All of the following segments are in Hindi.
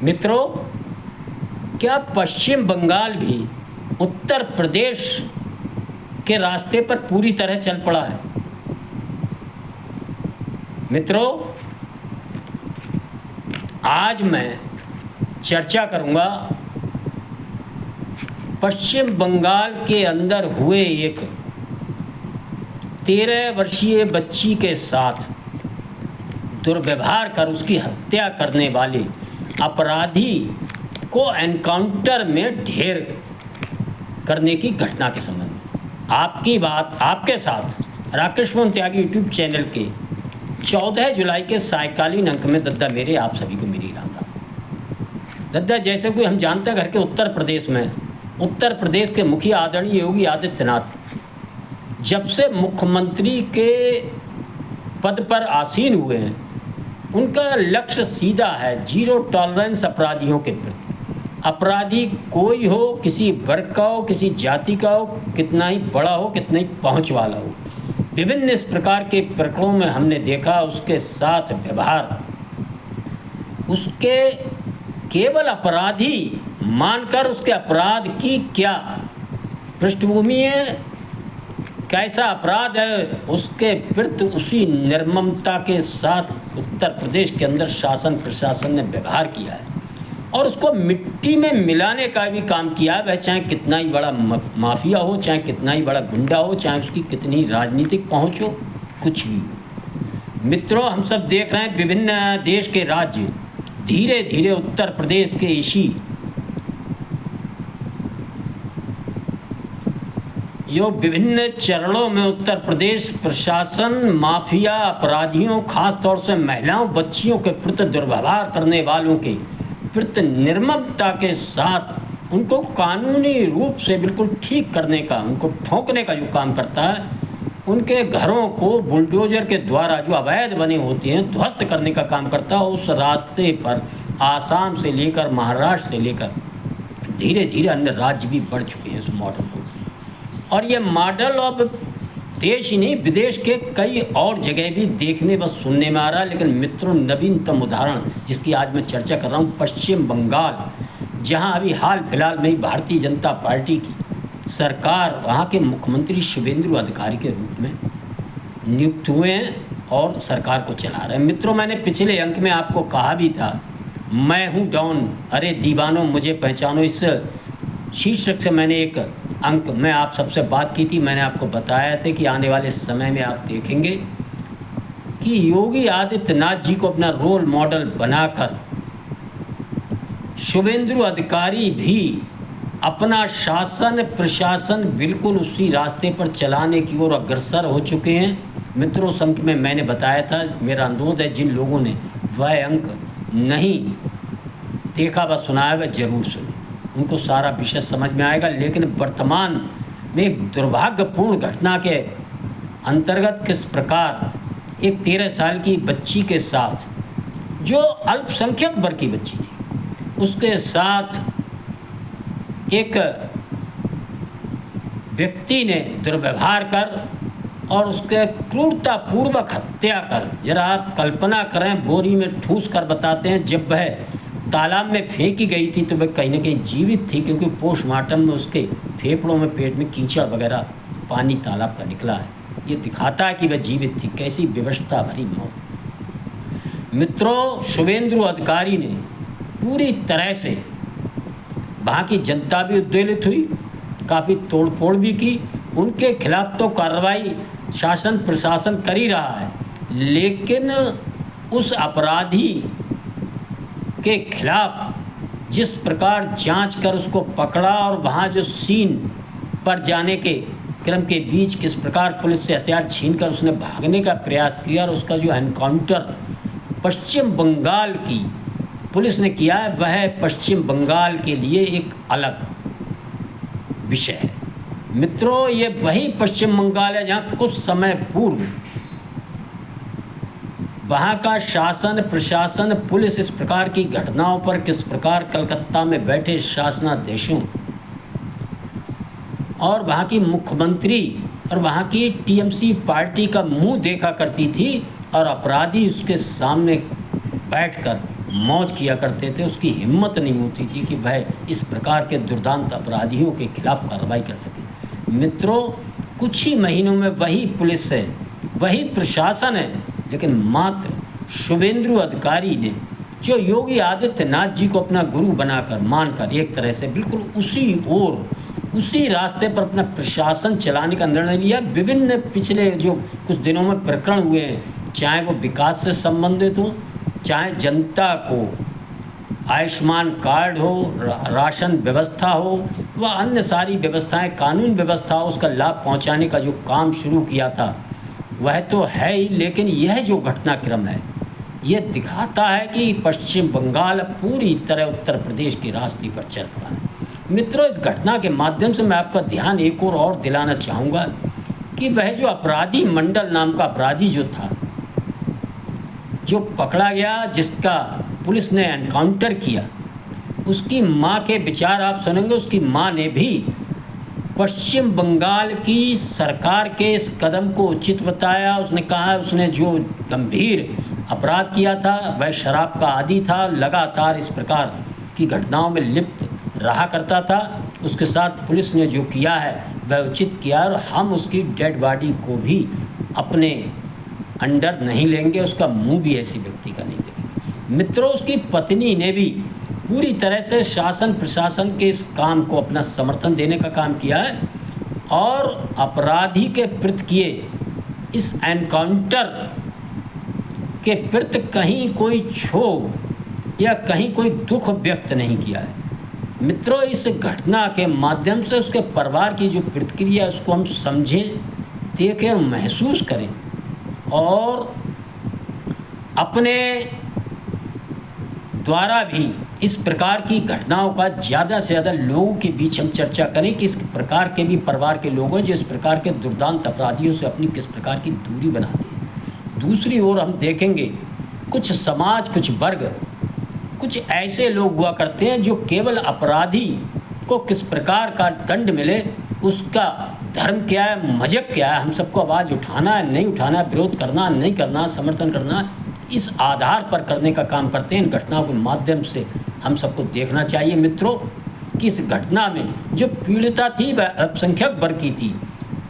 मित्रों, क्या पश्चिम बंगाल भी उत्तर प्रदेश के रास्ते पर पूरी तरह चल पड़ा है? मित्रों, आज मैं चर्चा करूंगा पश्चिम बंगाल के अंदर हुए एक 13 वर्षीय बच्ची के साथ दुर्व्यवहार कर उसकी हत्या करने वाले अपराधी को एनकाउंटर में ढेर करने की घटना के संबंध में आपकी बात आपके साथ राकेश मोहन त्यागी यूट्यूब चैनल के 14 जुलाई के सायकालीन अंक में दद्दा मेरे आप सभी को मेरी राम राम। दद्दा, जैसे कोई हम जानते हैं घर के उत्तर प्रदेश के मुखिया आदरणीय योगी आदित्यनाथ जब से मुख्यमंत्री के पद पर आसीन हुए हैं, उनका लक्ष्य सीधा है जीरो टॉलरेंस अपराधियों के प्रति। अपराधी कोई हो, किसी वर्ग का हो, किसी जाति का हो, कितना ही बड़ा हो, कितना ही पहुंच वाला हो, विभिन्न इस प्रकार के प्रकरणों में हमने देखा उसके साथ व्यवहार उसके केवल अपराधी मानकर उसके अपराध की क्या पृष्ठभूमि है, कैसा अपराध है, उसके प्रति उसी निर्ममता के साथ उत्तर प्रदेश के अंदर शासन प्रशासन ने व्यवहार किया है और उसको मिट्टी में मिलाने का भी काम किया है। वह चाहे कितना ही बड़ा माफिया हो, चाहे कितना ही बड़ा गुंडा हो, चाहे उसकी कितनी राजनीतिक पहुंच हो, कुछ भी हो। मित्रों, हम सब देख रहे हैं विभिन्न देश के राज्य धीरे धीरे उत्तर प्रदेश के इसी जो विभिन्न चरणों में उत्तर प्रदेश प्रशासन माफिया अपराधियों, खास तौर से महिलाओं बच्चियों के प्रति दुर्व्यवहार करने वालों के प्रति निर्ममता के साथ उनको कानूनी रूप से बिल्कुल ठीक करने का, उनको ठोकने का जो काम करता है, उनके घरों को बुलडोजर के द्वारा जो अवैध बने होते हैं ध्वस्त करने का काम करता है। उस रास्ते पर आसाम से लेकर महाराष्ट्र से लेकर धीरे धीरे अन्य राज्य भी बढ़ चुके हैं इस मॉडल को, और ये मॉडल अब देश ही नहीं विदेश के कई और जगह भी देखने व सुनने में आ रहा है। लेकिन मित्रों, नवीनतम उदाहरण जिसकी आज मैं चर्चा कर रहा हूँ पश्चिम बंगाल, जहाँ अभी हाल फिलहाल में ही भारतीय जनता पार्टी की सरकार वहाँ के मुख्यमंत्री शुभेंदु अधिकारी के रूप में नियुक्त हुए हैं और सरकार को चला रहे हैं। मित्रों, मैंने पिछले अंक में आपको कहा भी था, मैं हूँ डॉन, अरे दीवानों मुझे पहचानो। इस शीर्षक से मैंने एक अंक में आप सबसे बात की थी। मैंने आपको बताया था कि आने वाले समय में आप देखेंगे कि योगी आदित्यनाथ जी को अपना रोल मॉडल बनाकर शुभेंदु अधिकारी भी अपना शासन प्रशासन बिल्कुल उसी रास्ते पर चलाने की ओर अग्रसर हो चुके हैं। मित्रों, उस अंक में मैंने बताया था, मेरा अनुरोध है जिन लोगों ने वह अंक नहीं देखा व सुना है वह जरूर सुने, उनको सारा विषय समझ में आएगा। लेकिन वर्तमान में एक दुर्भाग्यपूर्ण घटना के अंतर्गत किस प्रकार एक 13 साल की बच्ची के साथ, जो अल्पसंख्यक वर्ग की बच्ची थी, उसके साथ एक व्यक्ति ने दुर्व्यवहार कर और उसके क्रूरतापूर्वक हत्या कर, जरा आप कल्पना करें, बोरी में ठूस कर बताते हैं जब वह तालाब में फेंकी गई थी तो वह कहीं ना कहीं जीवित थी, क्योंकि पोस्टमार्टम में उसके फेफड़ों में पेट में कीचड़ वगैरह पानी तालाब का निकला है। ये दिखाता है कि वह जीवित थी। कैसी विवशता भरी मौत। मित्रों, शुभेंदु अधिकारी ने पूरी तरह से वहाँ की जनता भी उद्वेलित हुई, काफ़ी तोड़फोड़ भी की। उनके खिलाफ तो कार्रवाई शासन प्रशासन कर ही रहा है, लेकिन उस अपराधी के खिलाफ जिस प्रकार जांच कर उसको पकड़ा और वहाँ जो सीन पर जाने के क्रम के बीच किस प्रकार पुलिस से हथियार छीनकर उसने भागने का प्रयास किया और उसका जो एनकाउंटर पश्चिम बंगाल की पुलिस ने किया है, वह पश्चिम बंगाल के लिए एक अलग विषय है। मित्रों, ये वही पश्चिम बंगाल है जहाँ कुछ समय पूर्व वहाँ का शासन प्रशासन पुलिस इस प्रकार की घटनाओं पर किस प्रकार कलकत्ता में बैठे शासनाधीशों और वहाँ की मुख्यमंत्री और वहाँ की टीएमसी पार्टी का मुंह देखा करती थी और अपराधी उसके सामने बैठकर मौज किया करते थे, उसकी हिम्मत नहीं होती थी कि वह इस प्रकार के दुर्दांत अपराधियों के खिलाफ कार्रवाई कर सके। मित्रों, कुछ ही महीनों में वही पुलिस है, वही प्रशासन है, लेकिन मात्र शुभेंदु अधिकारी ने, जो योगी आदित्यनाथ जी को अपना गुरु बनाकर मानकर एक तरह से बिल्कुल उसी रास्ते पर अपना प्रशासन चलाने का निर्णय लिया। विभिन्न पिछले जो कुछ दिनों में प्रकरण हुए हैं, चाहे वो विकास से संबंधित हो, चाहे जनता को आयुष्मान कार्ड हो, राशन व्यवस्था हो, व अन्य सारी व्यवस्थाएं, कानून व्यवस्था हो, उसका लाभ पहुंचाने का जो काम शुरू किया था वह तो है ही, लेकिन यह जो घटनाक्रम है यह दिखाता है कि पश्चिम बंगाल पूरी तरह उत्तर प्रदेश के रास्ते पर चल पड़ा है। मित्रों, इस घटना के माध्यम से मैं आपका ध्यान एक और दिलाना चाहूँगा कि वह जो अपराधी मंडल नाम का अपराधी जो था, जो पकड़ा गया, जिसका पुलिस ने एनकाउंटर किया, उसकी माँ के विचार आप सुनेंगे। उसकी माँ ने भी पश्चिम बंगाल की सरकार के इस कदम को उचित बताया। उसने कहा उसने जो गंभीर अपराध किया था, वह शराब का आदी था, लगातार इस प्रकार की घटनाओं में लिप्त रहा करता था। उसके साथ पुलिस ने जो किया है वह उचित किया, और हम उसकी डेड बॉडी को भी अपने अंडर नहीं लेंगे, उसका मुंह भी ऐसे व्यक्ति का नहीं देखेंगे। मित्रों, उसकी पत्नी ने भी पूरी तरह से शासन प्रशासन के इस काम को अपना समर्थन देने का काम किया है, और अपराधी के प्रति किए इस एनकाउंटर के प्रति कहीं कोई क्षोभ या कहीं कोई दुख व्यक्त नहीं किया है। मित्रों, इस घटना के माध्यम से उसके परिवार की जो प्रतिक्रिया, उसको हम समझें, देखें और महसूस करें, और अपने द्वारा भी इस प्रकार की घटनाओं का ज़्यादा से ज़्यादा लोगों के बीच हम चर्चा करें कि इस प्रकार के भी परिवार के लोग हैं जो इस प्रकार के दुर्दांत अपराधियों से अपनी किस प्रकार की दूरी बनाते हैं। दूसरी ओर हम देखेंगे कुछ समाज, कुछ वर्ग, कुछ ऐसे लोग हुआ करते हैं जो केवल अपराधी को किस प्रकार का दंड मिले, उसका धर्म क्या है, मजहब क्या है, हम सबको आवाज़ उठाना है, नहीं उठाना है, विरोध करना, नहीं करना, समर्थन करना, इस आधार पर करने का काम करते हैं। इन घटनाओं के माध्यम से हम सबको देखना चाहिए मित्रों कि इस घटना में जो पीड़िता थी वह अल्पसंख्यक वर्ग की थी,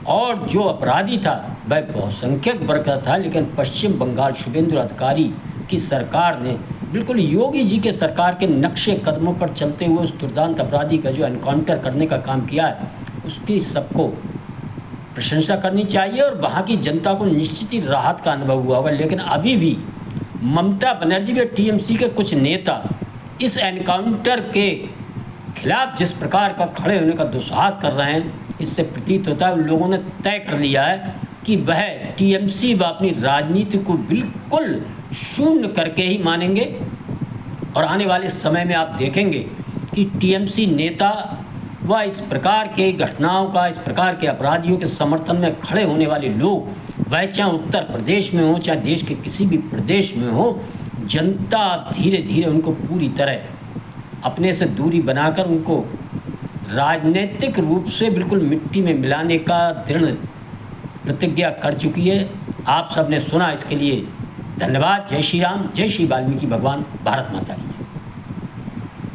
और जो अपराधी था वह बहुसंख्यक वर्ग का था। लेकिन पश्चिम बंगाल शुभेंदु अधिकारी की सरकार ने बिल्कुल योगी जी के सरकार के नक्शे कदमों पर चलते हुए उस दुर्दांत अपराधी का जो एनकाउंटर करने का काम किया है, उसकी सबको प्रशंसा करनी चाहिए, और वहाँ की जनता को निश्चित ही राहत का अनुभव हुआ होगा। लेकिन अभी भी ममता बनर्जी व टीएमसी के कुछ नेता इस एनकाउंटर के खिलाफ जिस प्रकार का खड़े होने का दुस्साहस कर रहे हैं, इससे प्रतीत होता है उन लोगों ने तय कर लिया है कि वह टीएमसी व अपनी राजनीति को बिल्कुल शून्य करके ही मानेंगे। और आने वाले समय में आप देखेंगे कि टीएमसी नेता व इस प्रकार के घटनाओं का, इस प्रकार के अपराधियों के समर्थन में खड़े होने वाले लोग, वह चाहे उत्तर प्रदेश में हो, चाहे देश के किसी भी प्रदेश में हो, जनता धीरे धीरे उनको पूरी तरह अपने से दूरी बनाकर उनको राजनीतिक रूप से बिल्कुल मिट्टी में मिलाने का दृढ़ प्रतिज्ञा कर चुकी है। आप सब ने सुना, इसके लिए धन्यवाद। जय श्री राम, जय श्री वाल्मीकि भगवान, भारत माता की।